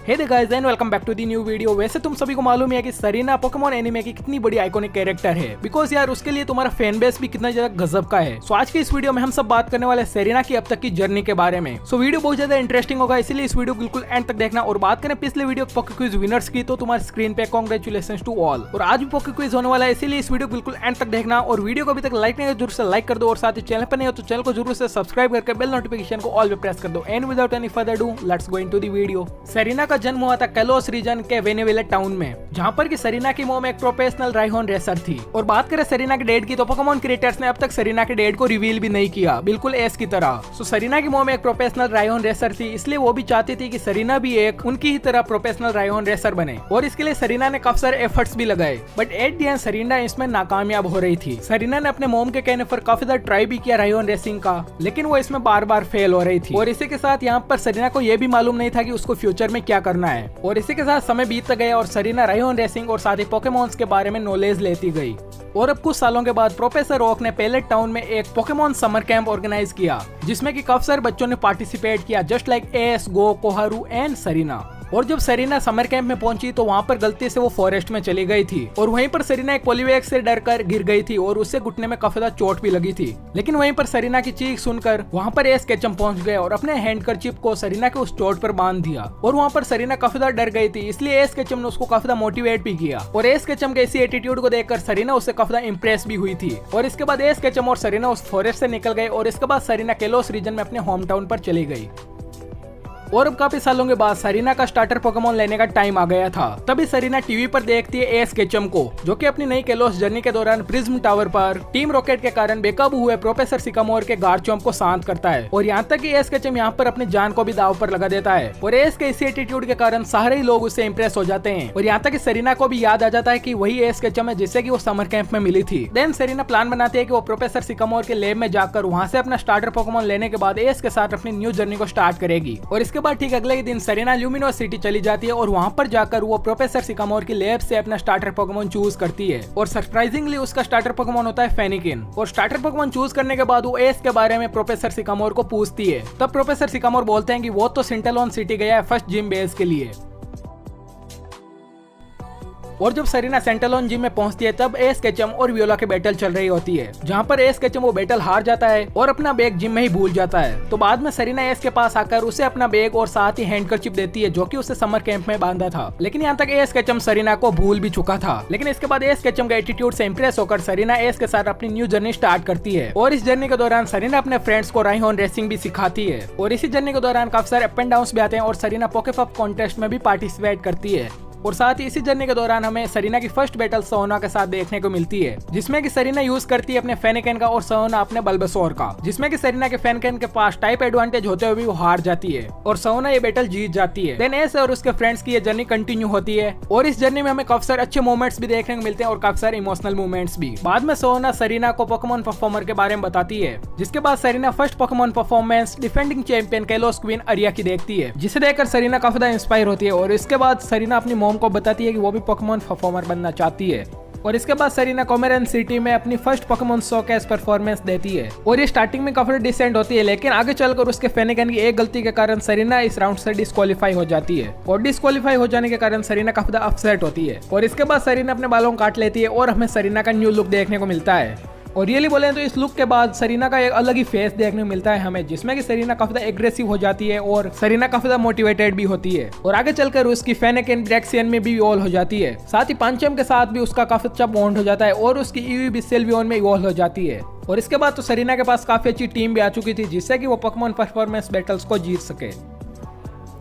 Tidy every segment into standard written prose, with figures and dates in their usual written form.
Hey the guys and welcome back to the new video. वैसे तुम सभी को मालूम है कि सरीना पोकेमॉन एनिमे की कितनी बड़ी आइकॉनिक कैरेक्टर है, बिकॉज यार उसके लिए तुम्हारा फैन बेस भी कितना ज्यादा गजब का है। सो आज के इस वीडियो में हम सब बात करने वाले सरीना की अब तक की जर्नी के बारे में। सो वीडियो बहुत ज्यादा इंटरेस्टिंग होगा, इसीलिए इस वीडियो बिल्कुल एंड तक देखना। और बात करें पिछले वीडियो पोके क्विज विनर्स की, तो तुम्हारे स्क्रीन पे कांग्रेचुलेशंस टू ऑल। और आज भी पोके क्विज होने वाला है, इसीलिए इस वीडियो बिल्कुल एंड तक देखना। और वीडियो को अभी तक लाइक नहीं है जरूर से लाइक कर दो, और साथ ही चैनल पर नहीं हो तो चैनल को जरूर से सब्सक्राइब करके बेल नोटिफिकेशन को ऑल पे प्रेस कर दो। And without any further do let's go into the video. Serena का जन्म हुआ था कैलोस रीजन के वेनेवेले टाउन में, जहां पर की सरीना की मॉम एक प्रोफेशनल राइहोन रेसर थी। और बात करें सरीना के डैड की, तो पोकेमॉन क्रिएटर्स ने अब तक सरीना के डैड को रिवील भी नहीं किया, बिल्कुल एस की तरह। सो सरीना की मॉम एक प्रोफेशनल राइहोन रेसर थी, इसलिए वो भी चाहती थी कि सरीना भी एक उनकी ही तरह प्रोफेशनल राइहोन रेसर बने। और इसके लिए सरीना ने काफी सारे एफर्ट्स भी लगाए, but at the end Serena इसमें नाकामयाब हो रही थी। सरीना ने अपने मॉम के कहने पर काफी ज्यादा ट्राई भी किया राइहोन रेसिंग का, लेकिन वो इसमें बार बार फेल हो रही थी। और इसी के साथ यहाँ पर सरीना को यह भी मालूम नहीं था कि उसको फ्यूचर में क्या करना है। और इसी के साथ समय बीत गया और सरीना राइहोन रेसिंग और साथ ही पोकेमॉन्स के बारे में नॉलेज लेती गई। और अब कुछ सालों के बाद प्रोफेसर ओक ने पैलेट टाउन में एक पोकेमॉन समर कैंप ऑर्गेनाइज किया, जिसमें कि काफी सारे बच्चों ने पार्टिसिपेट किया, just like as, go, Koharu and Sarina. और जब सरीना समर कैंप में पहुंची तो वहां पर गलती से वो फॉरेस्ट में चली गई थी, और वहीं पर सरीना एक पॉलीवैग से डरकर गिर गई थी और उससे घुटने में काफी ज्यादा चोट भी लगी थी। लेकिन वहीं पर सरीना की चीख सुनकर वहां पर एस केचम पहुंच गए और अपने हैंडकरचिप को सरीना के उस चोट पर बांध दिया। और वहां पर सरीना काफी ज्यादा डर गई थी, इसलिए एस केचम ने उसको काफी ज्यादा मोटिवेट भी किया। और एस केचम के इसी एटीट्यूड को देखकर सरीना उससे काफी ज्यादा इंप्रेस भी हुई थी। और इसके बाद एस केचम और सरीना उस फॉरेस्ट से निकल गए, और इसके बाद सरीना कैलोस रीजन में अपने होम टाउन पर चली गई। और अब काफी सालों के बाद सरीना का स्टार्टर पोकेमॉन लेने का टाइम आ गया था। तभी सरीना टीवी पर देखती है एस केचम को, जो कि अपनी नई कैलोस जर्नी के दौरान प्रिज्म टावर पर टीम रॉकेट के कारण बेकाबू हुए प्रोफेसर सिकामोर के गार्चोम्प को शांत करता है। और यहाँ तक कि एस केचम यहाँ पर अपनी जान को भी दाव पर लगा देता है। और एस के इसी एटीट्यूड के कारण सारे ही लोग उससे इंप्रेस हो जाते हैं। और यहाँ तक कि सरीना को भी याद आ जाता है कि वही एस केचम है जिससे कि वो समर कैंप में मिली थी। देन सरीना प्लान बनाती है कि वो प्रोफेसर सिकामोर के लैब में जाकर वहाँ से अपना स्टार्टर पोकेमॉन लेने के बाद एस के साथ अपनी न्यू जर्नी को स्टार्ट करेगी। और इसके बाद ठीक अगले दिन सरीना ल्यूमिनोस सिटी चली जाती है, और वहां पर जाकर वो प्रोफेसर सिकामोर की लैब से अपना स्टार्टर पोकेमॉन चूज करती है। और सरप्राइजिंगली उसका स्टार्टर पोकेमॉन होता है फेनिकिन। और स्टार्टर पोकेमॉन चूज करने के बाद वो एस के बारे में प्रोफेसर सिकामोर को पूछती है। तब प्रोफेसर सिकामोर बोलते हैं कि वो तो सिंटेलॉन सिटी गया है फर्स्ट जिम बेस के लिए। और जब सरीना सेंटेलॉन जिम में पहुंचती है तब एस केचम और वियोला के बैटल चल रही होती है, जहां पर एस केचम वो बैटल हार जाता है और अपना बैग जिम में ही भूल जाता है। तो बाद में सरीना एस के पास आकर उसे अपना बैग और साथ ही हैंडकरचिप देती है, जो कि उसे समर कैंप में बांधा था। लेकिन यहाँ तक एस केचम सरीना को भूल भी चुका था। लेकिन इसके बाद एस केचम के एटीट्यूड से इंप्रेस होकर सरीना एस के साथ अपनी न्यू जर्नी स्टार्ट करती है। और इस जर्नी के दौरान सरीना अपने फ्रेंड्स को राइहोन रेसिंग भी सिखाती है। और इसी जर्नी के दौरान काफी सारे अप एंड डाउन भी आते हैं, और सरीना पोकेपॉप कॉन्टेस्ट में भी पार्टिसिपेट करती है। और साथ ही इसी जर्नी के दौरान हमें सरीना की फर्स्ट बैटल सोना के साथ देखने को मिलती है, जिसमें कि सरीना यूज करती है अपने फेनिकन का और सोना अपने बल्बेसोर का, जिसमें कि सरीना के फेनिकन के पास टाइप एडवांटेज होते हुए भी वो हार जाती है और सोना ये बैटल जीत जाती है। देन एस और उसके फ्रेंड्स की ये जर्नी कंटिन्यू होती है, और इस जर्नी में हमें काफी सारे अच्छे मोमेंट्स भी देखने को मिलते हैं और काफी सारे इमोशनल मोमेंट्स भी। बाद में सोना सरीना को पोकेमॉन परफॉर्मर के बारे में बताती है, जिसके बाद Serena first Pokemon performance defending champion Kalos queen Aria की देखती है, जिसे देखकर सरीना काफी ज्यादा इंस्पायर होती है। और इसके बाद सरीना अपनी मॉम को बताती है कि वो भी पोकेमॉन परफॉर्मर बनना चाहती है। और इसके बाद सरीना कोमेरन सिटी में अपनी फर्स्ट पोकेमॉन शोकेस परफॉर्मेंस देती है। और ये स्टार्टिंग में काफी डिसेंट होती है, लेकिन आगे चलकर उसके फेनिकन की एक गलती के कारण सरीना इस राउंड से डिस्क्वालीफाई हो जाती है। और डिस्क्वालीफाई हो जाने के कारण सरीना काफी ज्यादा अपसेट होती है। और इसके बाद सरीना अपने बालों काट लेती है और हमें सरीना का न्यू लुक देखने को मिलता है। और रियली बोले तो इस लुक के बाद सरीना का एक अलग ही फेस देखने को मिलता है हमें, जिसमें कि सरीना काफी ज्यादा एग्रेसिव हो जाती है और सरीना काफी ज्यादा मोटिवेटेड भी होती है। और आगे चलकर उसकी फेनिकन ड्रैक्सियन में भी इवॉल्व हो जाती है। साथ ही पंचम के साथ भी उसका काफी अच्छा बॉन्ड हो जाता है, और उसकी ईवी भी सेल्वियन में इवॉल्व हो जाती है। और इसके बाद तो सरीना के पास काफी अच्छी टीम भी आ चुकी थी, जिससे कि वो पोकेमॉन परफॉर्मेंस बैटल्स को जीत सके।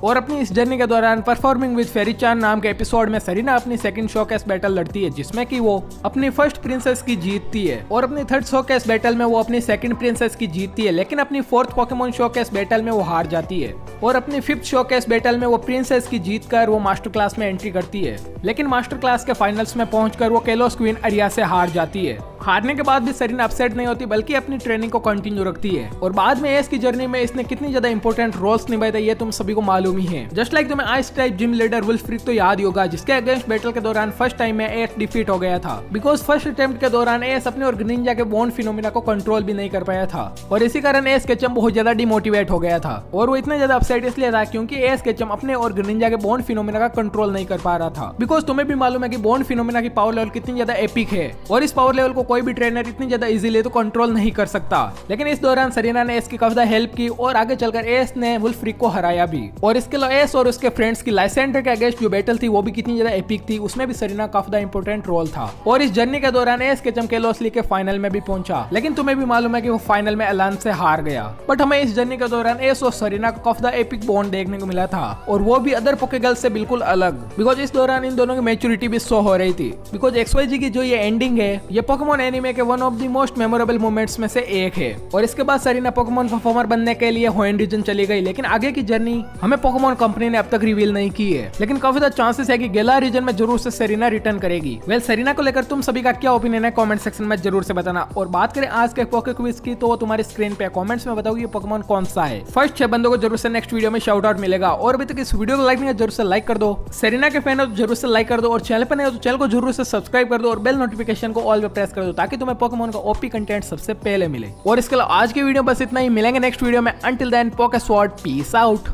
और अपनी इस जर्नी के दौरान परफॉर्मिंग विद फेरी-चान नाम के एपिसोड में सरीना अपनी सेकंड शोकेस बैटल लड़ती है, जिसमें कि वो अपनी फर्स्ट प्रिंसेस की जीतती है। और अपनी थर्ड शोकेस बैटल में वो अपनी सेकंड प्रिंसेस की जीतती है, लेकिन अपनी फोर्थ पोकेमॉन शोकेस बैटल में वो हार जाती है। और अपनी फिफ्थ शोकेस बैटल में वो प्रिंसेस की जीतकर वो मास्टर क्लास में एंट्री करती है, लेकिन मास्टर क्लास के फाइनल्स में पहुंचकर वो कैलोस क्वीन अरिया से हार जाती है। हारने के बाद भी सरीना अपसेट नहीं होती बल्कि अपनी ट्रेनिंग को कंटिन्यू रखती है और बाद में एस की जर्नी में इसने कितनी ज्यादा इंपॉर्टेंट रोल्स निभाए थे ये तुम सभी को मालूम ही है। जस्ट लाइक तुम्हें ice type gym leader Wulfric तो याद ही होगा, जिसके अगेंस्ट बैटल के दौरान फर्स्ट टाइम में एस डिफीट हो गया था बिकॉज फर्स्ट अटेम्प्ट के दौरान एस अपने और ग्रीनिंजा के बॉन्ड फिनोमिना को कंट्रोल भी नहीं कर पाया था और इसी कारण एस केचम बहुत ज्यादा डिमोटिवेट हो गया था और वो इतना ज्यादा अपसेट इसलिए था क्योंकि एस केचम अपने और ग्रीनिंजा के बॉन्ड फिनोमिना का कंट्रोल नहीं कर पा रहा था बिकॉज तुम्हें भी मालूम है कि बॉन्ड फिनोमिना की पावर लेवल कितनी ज्यादा एपिक है और इस पावर लेवल को कोई भी ट्रेनर इतनी ज्यादा इजीली तो कंट्रोल नहीं कर सकता। लेकिन इस दौरान सरीना ने एस की काफी हेल्प की और आगे चलकर एस ने वुल्फ फ्रीक को हराया भी और इसके अलावा एस और उसके फ्रेंड्स की लाइसेंडर के अगेंस्ट जो बैटल थी वो भी कितनी ज्यादा एपिक थी, उसमें भी सरीना काफी इंपॉर्टेंट रोल था और इस जर्नी के दौरान एस केचम केलोस लीग के फाइनल में भी पहुंचा। लेकिन तुम्हें भी मालूम है कि वो फाइनल में एलान से हार गया। बट हमें इस जर्नी के दौरान एस और सरीना का काफी एपिक बॉन्ड देखने को मिला था और वो भी अदर पोकेगर्ल्स से बिल्कुल अलग बिकॉज इस दौरान इन दोनों की मैच्योरिटी भी शो हो रही थी बिकॉज XYZ की जो ये एंडिंग है ये पोकेमॉन एनिमे के one of the most memorable moments में से एक है और इसके बाद सरीना पोकेमॉन परफॉर्मर बनने के लिए होएन रीजन चली गई। लेकिन आगे की जर्नी हमें पोकेमॉन कंपनी ने अब तक रिवील नहीं की है, लेकिन काफी ज्यादा चांसेस है कि गेला रीजन में जरूर से सरीना रिटर्न करेगी। वेल सरीना को लेकर तुम सभी का क्या ओपिनियन है कमेंट सेक्शन में जरूर से बताना। और बात करें आज के पोके क्विज की तो वो तुम्हारी स्क्रीन पे कमेंट्स में बताओ ये पोकेमॉन कौन सा है। फर्स्ट 6 बंदों को जरूर से नेक्स्ट वीडियो में शाउट आउट मिलेगा और अभी तक इस वीडियो को लाइक नहीं जरूर से लाइक कर दो। सरीना के फैन हो तो जरूर से लाइक कर दो और चैनल पर नहीं हो तो चैनल को जरूर से सब्सक्राइब कर दो और बेल नोटिफिकेशन को ऑल पे प्रेस कर दो ताकि तुम्हें पोकेमॉन का ओपी कंटेंट सबसे पहले मिले। और इसके अलावा आज की वीडियो बस इतना ही, मिलेंगे नेक्स्ट वीडियो में। अंटिल देन पोके स्वॉर्ड पीस आउट।